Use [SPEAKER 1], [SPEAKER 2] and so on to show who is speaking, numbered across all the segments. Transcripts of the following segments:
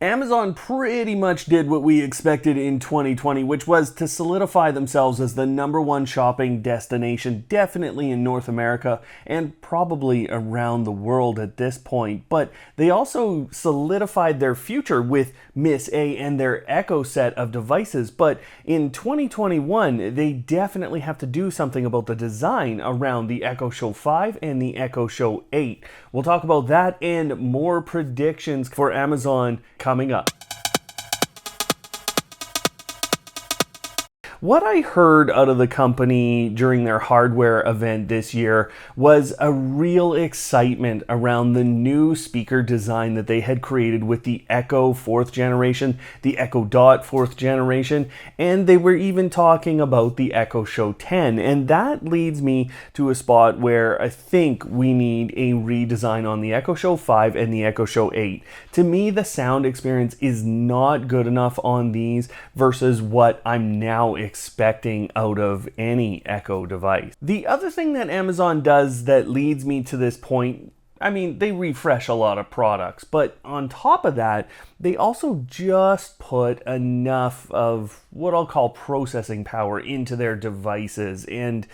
[SPEAKER 1] Amazon pretty much did what we expected in 2020, which was to solidify themselves as the #1 shopping destination, definitely in North America and probably around the world at this point. But they also solidified their future with Miss A and their Echo set of devices. But in 2021, they definitely have to do something about the design around the Echo Show 5 and the Echo Show 8. We'll talk about that and more predictions for Amazon coming up. What I heard out of the company during their hardware event this year was a real excitement around the new speaker design that they had created with the Echo 4th generation, the Echo Dot 4th generation, and they were even talking about the Echo Show 10. And that leads me to a spot where I think we need a redesign on the Echo Show 5 and the Echo Show 8. To me, the sound experience is not good enough on these versus what I'm now expecting out of any Echo device. The other thing that Amazon does that leads me to this point, I mean, they refresh a lot of products, but on top of that, they also just put enough of what I'll call processing power into their devices. And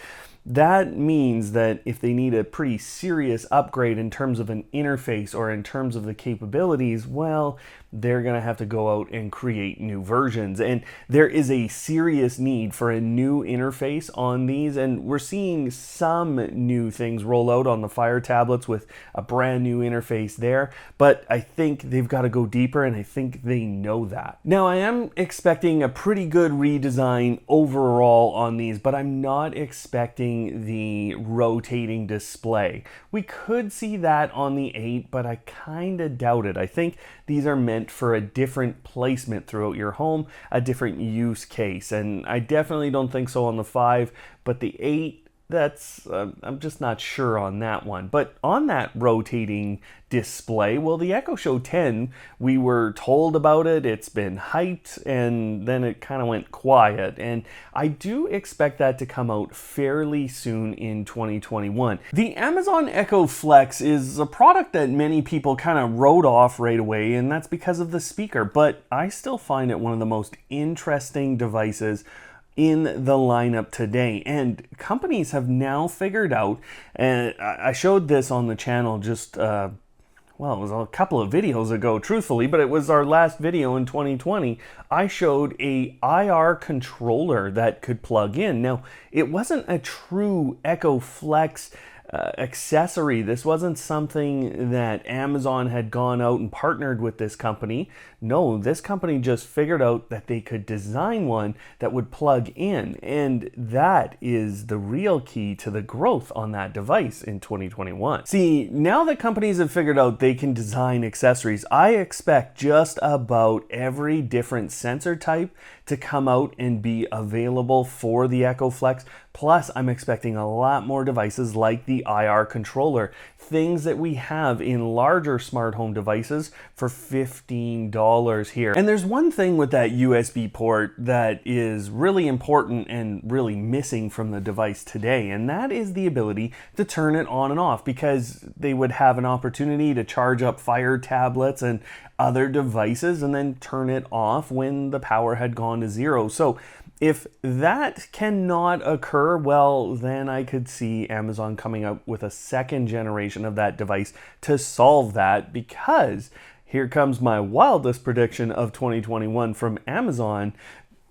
[SPEAKER 1] that means that if they need a pretty serious upgrade in terms of an interface or in terms of the capabilities, well, they're going to have to go out and create new versions. And there is a serious need for a new interface on these. And we're seeing some new things roll out on the Fire tablets with a brand new interface there. But I think they've got to go deeper, and I think they know that. Now, I am expecting a pretty good redesign overall on these, but I'm not expecting the rotating display. We could see that on the 8, but I kind of doubt it. I think these are meant for a different placement throughout your home, a different use case, and I definitely don't think so on the 5, but the 8, that's I'm just not sure on that one. But on that rotating display, well, the Echo Show 10, we were told about it, it's been hyped, and then it kind of went quiet. And I do expect that to come out fairly soon in 2021. The Amazon Echo Flex is a product that many people kind of wrote off right away, and that's because of the speaker. But I still find it one of the most interesting devices in the lineup today, and companies have now figured out, and I showed this on the channel just well, it was a couple of videos ago, truthfully, but it was our last video in 2020. I showed a IR controller that could plug in. Now, it wasn't a true Echo Flex accessory. This wasn't something that Amazon had gone out and partnered with this company. No, this company just figured out that they could design one that would plug in, and that is the real key to the growth on that device in 2021. See, now that companies have figured out they can design accessories, I expect just about every different sensor type to come out and be available for the Echo Flex. Plus, I'm expecting a lot more devices like the IR controller, things that we have in larger smart home devices for $15 here. And there's one thing with that USB port that is really important and really missing from the device today, and that is the ability to turn it on and off, because they would have an opportunity to charge up Fire tablets and other devices and then turn it off when the power had gone to zero. So if that cannot occur, well, then I could see Amazon coming up with a second generation of that device to solve that, because here comes my wildest prediction of 2021 from Amazon.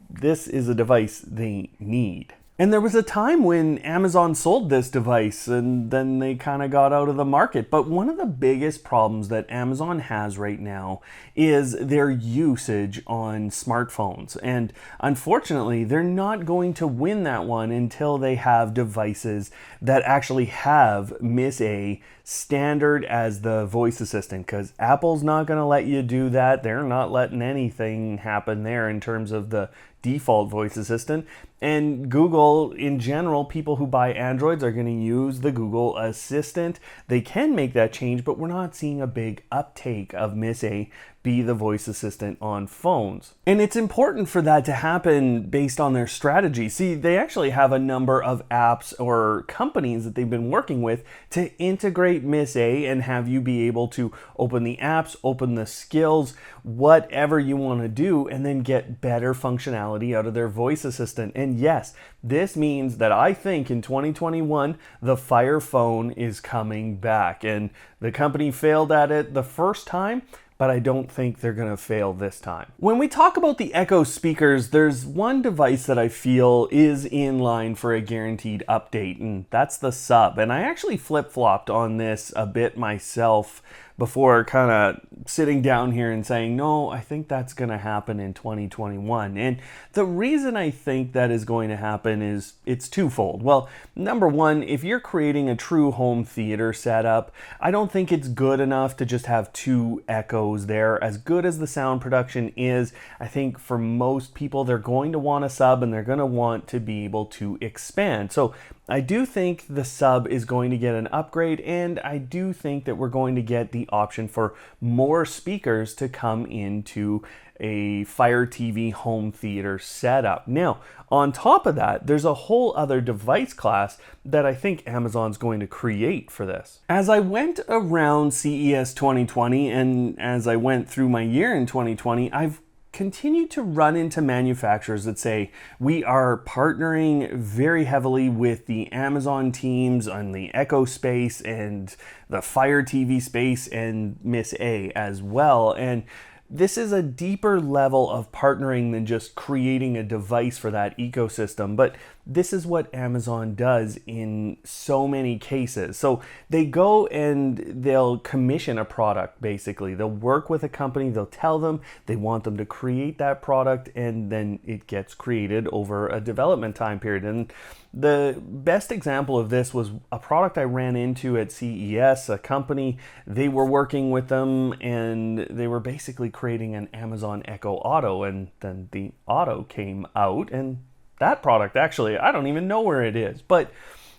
[SPEAKER 1] This is a device they need. And there was a time when Amazon sold this device and then they kind of got out of the market. But one of the biggest problems that Amazon has right now is their usage on smartphones. And unfortunately, they're not going to win that one until they have devices that actually have Miss A standard as the voice assistant, because Apple's not going to let you do that. They're not letting anything happen there in terms of the default voice assistant. And Google, in general, people who buy Androids are going to use the Google Assistant. They can make that change, but we're not seeing a big uptake of Miss A be the voice assistant on phones. And it's important for that to happen based on their strategy. See, they actually have a number of apps or companies that they've been working with to integrate Miss A and have you be able to open the apps, open the skills, whatever you want to do, and then get better functionality out of their voice assistant. And yes, this means that I think in 2021, the Fire phone is coming back. And the company failed at it the first time, but I don't think they're going to fail this time. When we talk about the Echo speakers, there's one device that I feel is in line for a guaranteed update, and that's the Sub. And I actually flip-flopped on this a bit myself before kind of sitting down here and saying, no, I think that's going to happen in 2021. And the reason I think that is going to happen is it's twofold. Well, number one, if you're creating a true home theater setup, I don't think it's good enough to just have two Echoes there. As good as the sound production is, I think for most people, they're going to want a Sub and they're going to want to be able to expand. So I do think the Sub is going to get an upgrade, and I do think that we're going to get the option for more speakers to come into a Fire TV home theater setup. Now, on top of that, there's a whole other device class that I think Amazon's going to create for this. As I went around CES 2020 and as I went through my year in 2020, I've continue to run into manufacturers that say we are partnering very heavily with the Amazon teams on the Echo space and the Fire TV space and Miss A as well. And this is a deeper level of partnering than just creating a device for that ecosystem, but this is what Amazon does in so many cases. So they go and they'll commission a product, basically. They'll work with a company, they'll tell them they want them to create that product, and then it gets created over a development time period. And the best example of this was a product I ran into at CES, a company. They were working with them and they were basically creating an Amazon Echo Auto, and then the Auto came out, and that product actually, I don't even know where it is. But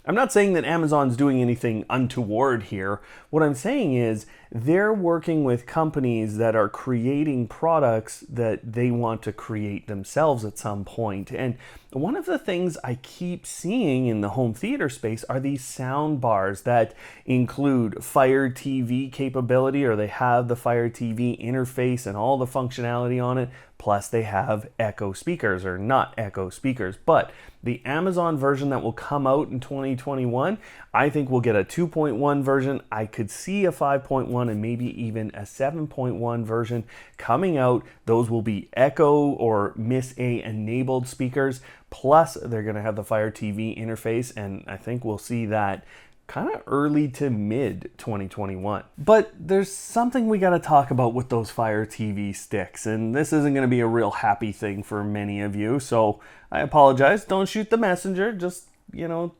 [SPEAKER 1] I'm not saying that Amazon's doing anything untoward here. What I'm saying is they're working with companies that are creating products that they want to create themselves at some point. And one of the things I keep seeing in the home theater space are these sound bars that include Fire TV capability, or they have the Fire TV interface and all the functionality on it. Plus they have Echo speakers, or not Echo speakers, but the Amazon version that will come out in 2021, I think we'll get a 2.1 version. I could see a 5.1 and maybe even a 7.1 version coming out. Those will be Echo or Miss A enabled speakers. Plus they're going to have the Fire TV interface, and I think we'll see that kind of early to mid 2021. But there's something we got to talk about with those Fire TV sticks, and this isn't going to be a real happy thing for many of you, so I apologize. Don't shoot the messenger, just,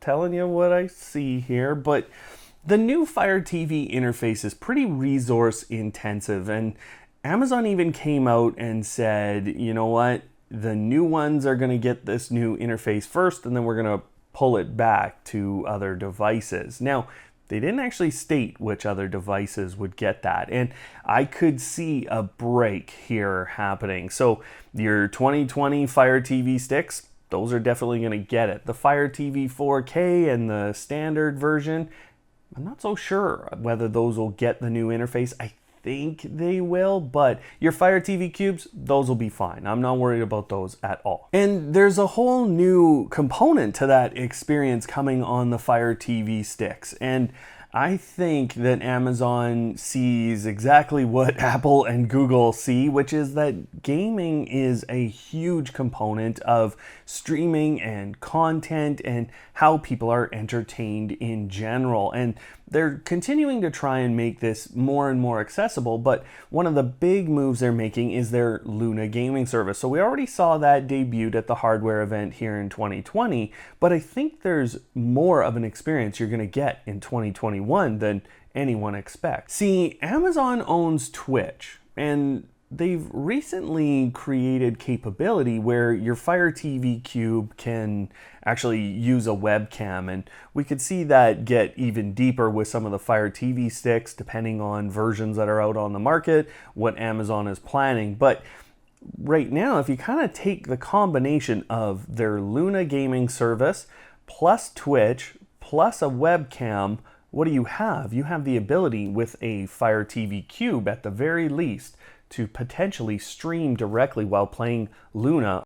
[SPEAKER 1] telling you what I see here. But the new Fire TV interface is pretty resource intensive, and Amazon even came out and said, you know what, the new ones are going to get this new interface first, and then we're going to pull it back to other devices. Now, they didn't actually state which other devices would get that, and I could see a break here happening. So your 2020 Fire TV sticks, those are definitely going to get it. The Fire TV 4K and the standard version, I'm not so sure whether those will get the new interface. I think they will, but your Fire TV cubes, those will be fine. I'm not worried about those at all. And there's a whole new component to that experience coming on the Fire TV sticks, and I think that Amazon sees exactly what Apple and Google see, which is that gaming is a huge component of streaming and content and how people are entertained in general. And they're continuing to try and make this more and more accessible, but one of the big moves they're making is their Luna gaming service. So we already saw that debuted at the hardware event here in 2020, but I think there's more of an experience you're going to get in 2021 than anyone expects. See, Amazon owns Twitch, and they've recently created capability where your Fire TV Cube can actually use a webcam, and we could see that get even deeper with some of the Fire TV sticks, depending on versions that are out on the market, what Amazon is planning. But right now, if you kind of take the combination of their Luna gaming service plus Twitch plus a webcam, what do you have? You have the ability with a Fire TV Cube, at the very least, to potentially stream directly while playing Luna.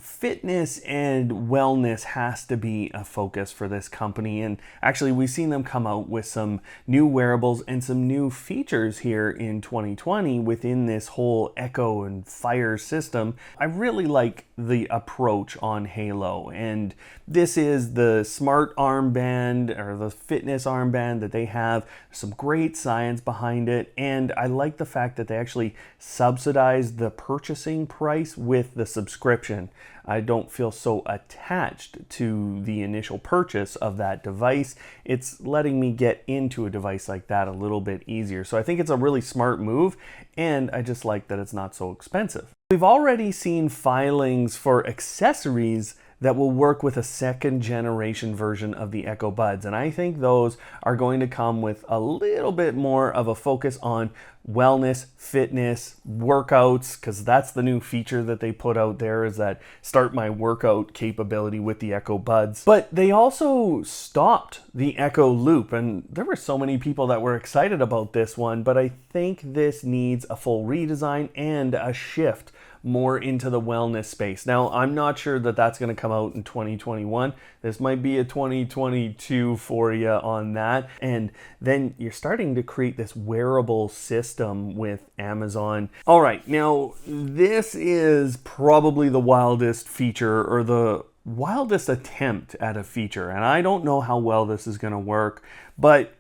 [SPEAKER 1] Fitness and wellness has to be a focus for this company, and actually we've seen them come out with some new wearables and some new features here in 2020 within this whole Echo and Fire system. I really like the approach on Halo, and this is the smart armband or the fitness armband that they have. Some great science behind it, and I like the fact that they actually subsidize the purchasing price with the subscription. I don't feel so attached to the initial purchase of that device. It's letting me get into a device like that a little bit easier. So I think it's a really smart move, and I just like that it's not so expensive. We've already seen filings for accessories that will work with a second generation version of the Echo Buds, and I think those are going to come with a little bit more of a focus on wellness, fitness, workouts, because that's the new feature that they put out there, is that start my workout capability with the Echo Buds. But they also stopped the Echo Loop, and there were so many people that were excited about this one, but I think this needs a full redesign and a shift more into the wellness space. Now, I'm not sure that that's going to come out in 2021. This might be a 2022 for you on that. And then you're starting to create this wearable system with Amazon. All right, now this is probably the wildest feature, or the wildest attempt at a feature. And I don't know how well this is going to work, but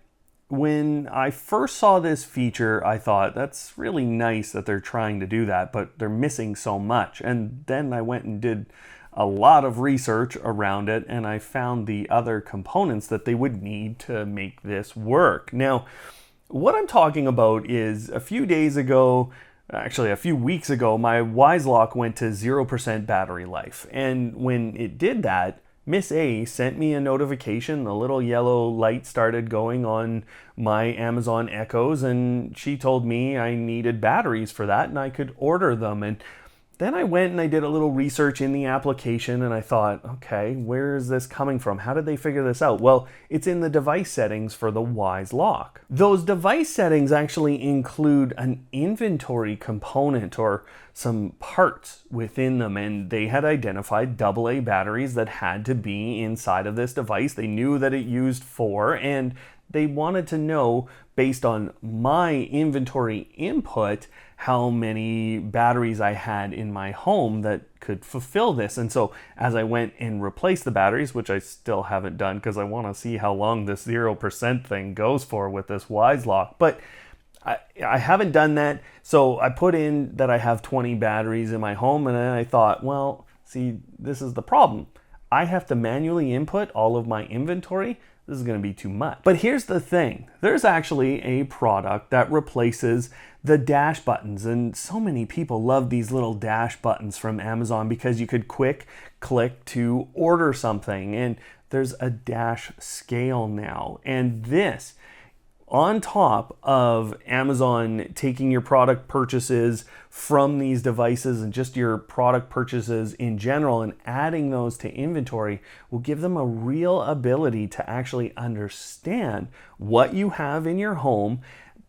[SPEAKER 1] when I first saw this feature, I thought, that's really nice that they're trying to do that, but they're missing so much. And then I went and did a lot of research around it, and I found the other components that they would need to make this work. Now, what I'm talking about is a few days ago, actually a few weeks ago, my Lock went to 0% battery life. And when it did that, Miss A sent me a notification. The little yellow light started going on my Amazon Echoes, and she told me I needed batteries for that and I could order them. And then I went and I did a little research in the application, and I thought, okay, where is this coming from? How did they figure this out? Well, it's in the device settings for the Lock. Those device settings actually include an inventory component, or some parts within them, and they had identified AA batteries that had to be inside of this device. They knew that it used 4, and they wanted to know, based on my inventory input, how many batteries I had in my home that could fulfill this. And so as I went and replaced the batteries, which I still haven't done because I want to see how long this 0% thing goes for with this Lock, but I haven't done that. So I put in that I have 20 batteries in my home, and then I thought, well, see, this is the problem. I have to manually input all of my inventory. This is going to be too much. But here's the thing. There's actually a product that replaces the dash buttons, and so many people love these little dash buttons from Amazon because you could quick click to order something, and there's a dash scale now. And this, on top of Amazon taking your product purchases from these devices and just your product purchases in general and adding those to inventory, will give them a real ability to actually understand what you have in your home,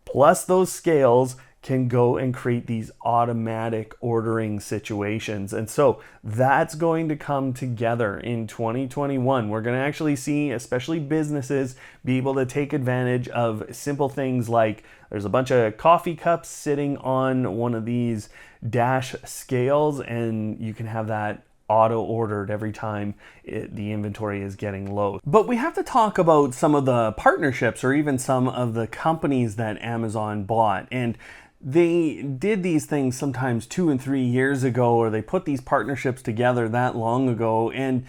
[SPEAKER 1] plus those scales can go and create these automatic ordering situations. And so that's going to come together in 2021. We're going to actually see, especially businesses, be able to take advantage of simple things like there's a bunch of coffee cups sitting on one of these dash scales, and you can have that auto ordered every time the inventory is getting low. But we have to talk about some of the partnerships, or even some of the companies that Amazon bought. And they did these things sometimes 2 and 3 years ago, or they put these partnerships together that long ago, and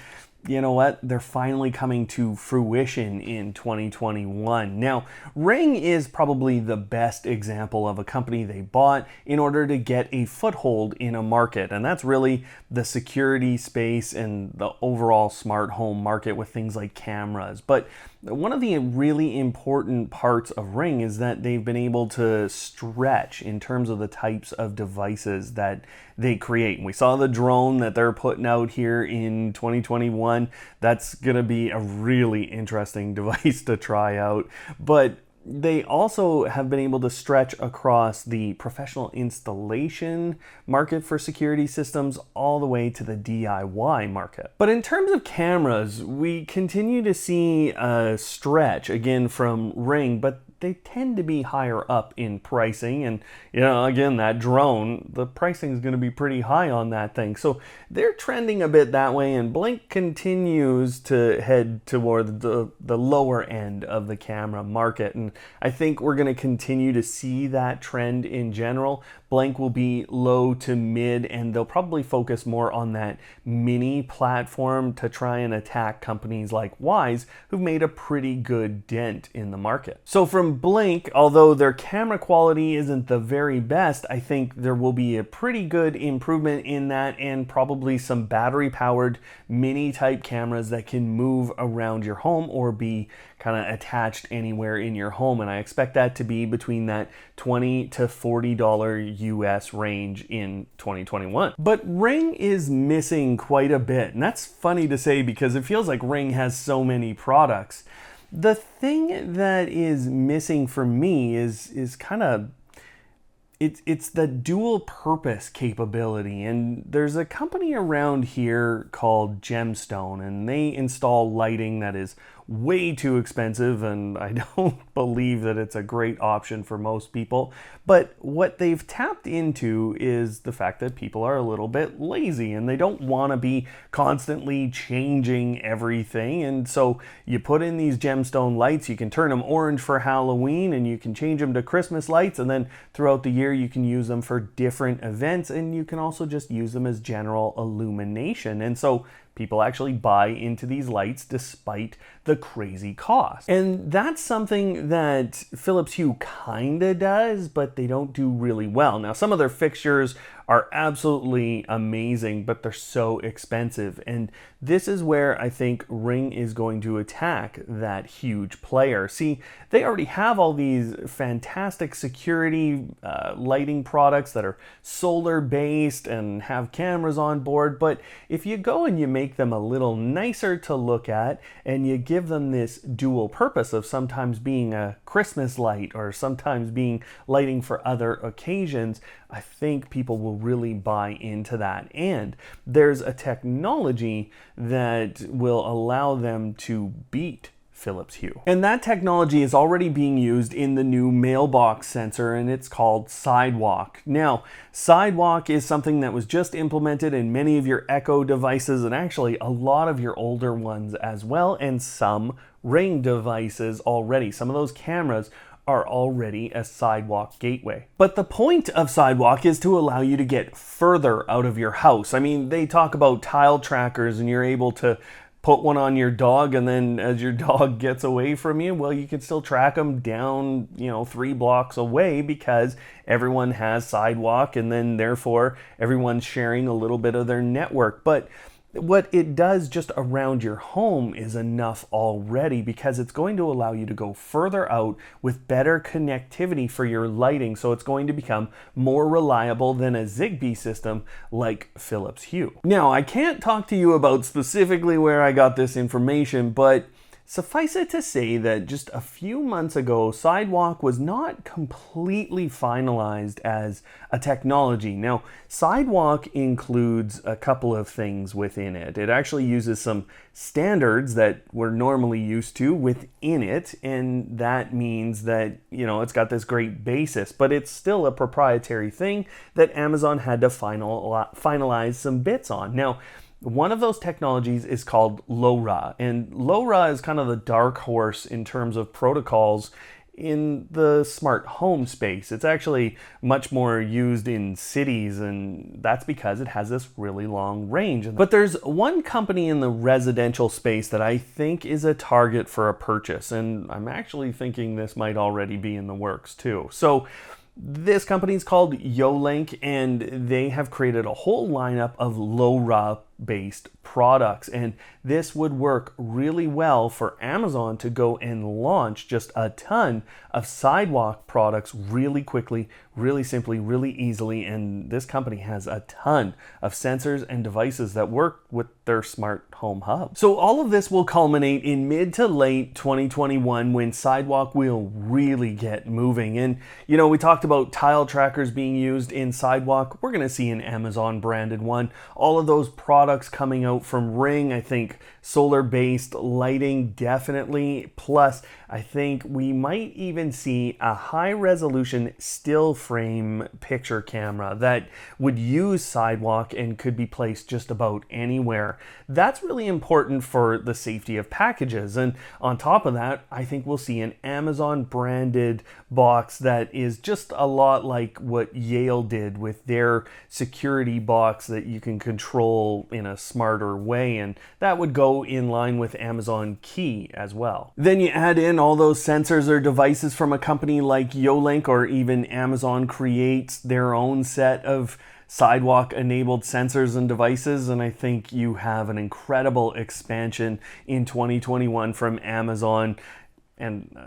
[SPEAKER 1] you know what? They're finally coming to fruition in 2021. Now, Ring is probably the best example of a company they bought in order to get a foothold in a market, and that's really the security space and the overall smart home market with things like cameras. But one of the really important parts of Ring is that they've been able to stretch in terms of the types of devices that they create. And we saw the drone that they're putting out here in 2021. That's going to be a really interesting device to try out. But they also have been able to stretch across the professional installation market for security systems all the way to the DIY market. But in terms of cameras, we continue to see a stretch again from Ring, but they tend to be higher up in pricing. And, again, that drone, the pricing is going to be pretty high on that thing. So they're trending a bit that way, and Blink continues to head toward the lower end of the camera market. And I think we're going to continue to see that trend in general. Blink will be low to mid, and they'll probably focus more on that mini platform to try and attack companies like Wyze, who've made a pretty good dent in the market. So from Blink, although their camera quality isn't the very best, I think there will be a pretty good improvement in that, and probably some battery-powered mini-type cameras that can move around your home or be kind of attached anywhere in your home. And I expect that to be between that $20 to $40 US range in 2021. But Ring is missing quite a bit. And that's funny to say because it feels like Ring has so many products. The thing that is missing for me is kind of it's the dual purpose capability. And there's a company around here called Gemstone, and they install lighting that is way too expensive, and I don't believe that it's a great option for most people. But what they've tapped into is the fact that people are a little bit lazy and they don't want to be constantly changing everything. And so you put in these Gemstone lights, you can turn them orange for Halloween, and you can change them to Christmas lights, and then throughout the year you can use them for different events, and you can also just use them as general illumination. And so people actually buy into these lights despite the crazy cost. And that's something that Philips Hue kinda does, but they don't do really well. Now, some of their fixtures are absolutely amazing, but they're so expensive. And this is where I think Ring is going to attack that huge player. See, they already have all these fantastic security lighting products that are solar based and have cameras on board. But if you go and you make them a little nicer to look at, and you give them this dual purpose of sometimes being a Christmas light or sometimes being lighting for other occasions, I think people will really buy into that. And there's a technology that will allow them to beat Philips Hue. And that technology is already being used in the new mailbox sensor, and it's called Sidewalk. Now, Sidewalk is something that was just implemented in many of your Echo devices, and actually a lot of your older ones as well, and some Ring devices already. Some of those cameras are already a Sidewalk gateway. But the point of Sidewalk is to allow you to get further out of your house. I mean, they talk about tile trackers, and you're able to put one on your dog, and then as your dog gets away from you, well, you can still track them down, 3 blocks away, because everyone has Sidewalk, and then therefore everyone's sharing a little bit of their network. But what it does just around your home is enough already, because it's going to allow you to go further out with better connectivity for your lighting. So it's going to become more reliable than a Zigbee system like Philips Hue. Now, I can't talk to you about specifically where I got this information, but suffice it to say that just a few months ago, Sidewalk was not completely finalized as a technology. Now, Sidewalk includes a couple of things within it. It actually uses some standards that we're normally used to within it, and that means that, it's got this great basis, but it's still a proprietary thing that Amazon had to finalize some bits on. Now, one of those technologies is called LoRa, and LoRa is kind of the dark horse in terms of protocols in the smart home space. It's actually much more used in cities, and that's because it has this really long range. But there's one company in the residential space that I think is a target for a purchase, and I'm actually thinking this might already be in the works too. So this company is called Yolink, and they have created a whole lineup of LoRa based products, and this would work really well for Amazon to go and launch just a ton of Sidewalk products really quickly, really simply, really easily. And this company has a ton of sensors and devices that work with their smart home hub. So all of this will culminate in mid to late 2021 when Sidewalk will really get moving. And we talked about tile trackers being used in Sidewalk. We're going to see an Amazon branded one. All of those products coming out from Ring, I think solar-based lighting definitely. Plus, I think we might even see a high-resolution still frame picture camera that would use Sidewalk and could be placed just about anywhere. That's really important for the safety of packages. And on top of that, I think we'll see an Amazon branded box that is just a lot like what Yale did with their security box that you can control in a smarter way, and that would go in line with Amazon Key as well. Then you add in all those sensors or devices from a company like Yolink, or even Amazon creates their own set of Sidewalk enabled sensors and devices, and I think you have an incredible expansion in 2021 from Amazon. And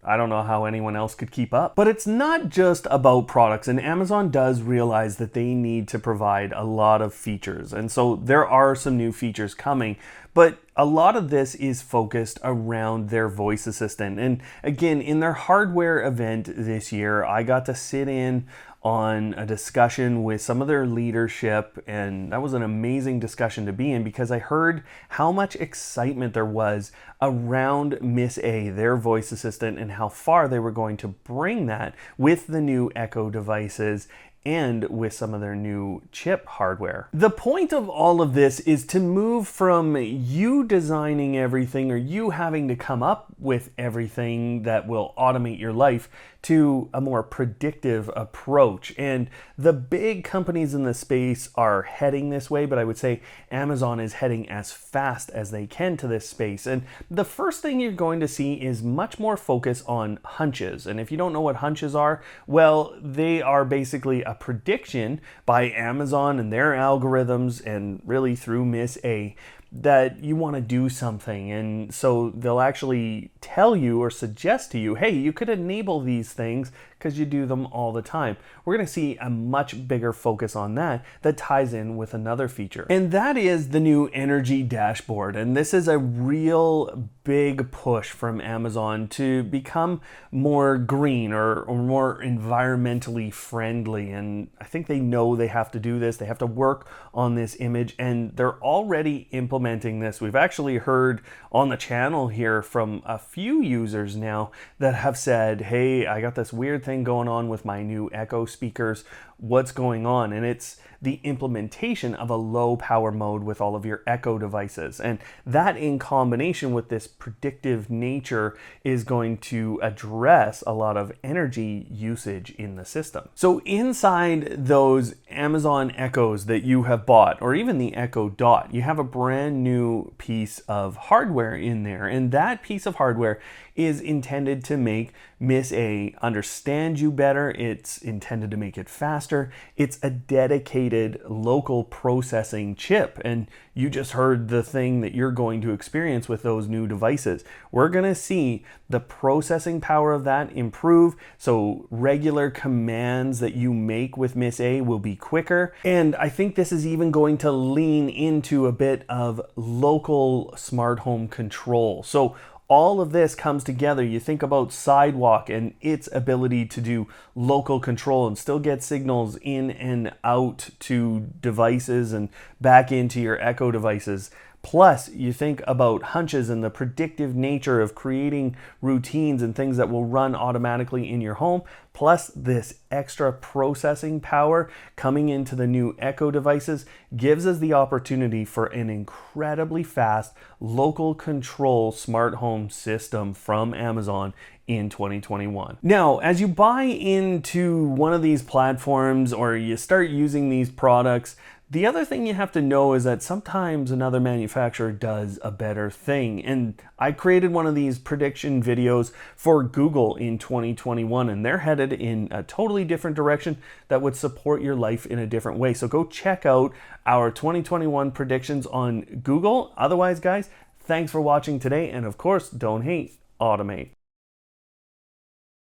[SPEAKER 1] I don't know how anyone else could keep up. But it's not just about products, and Amazon does realize that they need to provide a lot of features. And so there are some new features coming, but a lot of this is focused around their voice assistant. And again, in their hardware event this year, I got to sit in on a discussion with some of their leadership, and that was an amazing discussion to be in because I heard how much excitement there was around Miss A, their voice assistant, and how far they were going to bring that with the new Echo devices and with some of their new chip hardware. The point of all of this is to move from you designing everything or you having to come up with everything that will automate your life to a more predictive approach. And the big companies in the space are heading this way, but I would say Amazon is heading as fast as they can to this space. And the first thing you're going to see is much more focus on hunches. And if you don't know what hunches are, well, they are basically a prediction by Amazon and their algorithms, and really through Miss A, that you want to do something. And so they'll actually tell you or suggest to you, hey, you could enable these things because you do them all the time. We're going to see a much bigger focus on that ties in with another feature. And that is the new energy dashboard. And this is a real big push from Amazon to become more green or more environmentally friendly. And I think they know they have to do this. They have to work on this image, and they're already implementing this. We've actually heard on the channel here from a few users now that have said, hey, I got this weird thing going on with my new Echo speakers. What's going on? And it's the implementation of a low power mode with all of your Echo devices. And that in combination with this predictive nature is going to address a lot of energy usage in the system. So inside those Amazon Echoes that you have bought, or even the Echo Dot, you have a brand new piece of hardware in there. And that piece of hardware is intended to make Miss A understand you better. It's intended to make it faster. It's a dedicated local processing chip. And you just heard the thing that you're going to experience with those new devices. We're going to see the processing power of that improve. So regular commands that you make with Miss A will be quicker. And I think this is even going to lean into a bit of local smart home control. So all of this comes together. You think about Sidewalk and its ability to do local control and still get signals in and out to devices and back into your Echo devices. Plus, you think about hunches and the predictive nature of creating routines and things that will run automatically in your home. Plus, this extra processing power coming into the new Echo devices gives us the opportunity for an incredibly fast local control smart home system from Amazon in 2021. Now, as you buy into one of these platforms or you start using these products, the other thing you have to know is that sometimes another manufacturer does a better thing. And I created one of these prediction videos for Google in 2021, and they're headed in a totally different direction that would support your life in a different way. So go check out our 2021 predictions on Google. Otherwise, guys, thanks for watching today. And of course, don't hate, automate.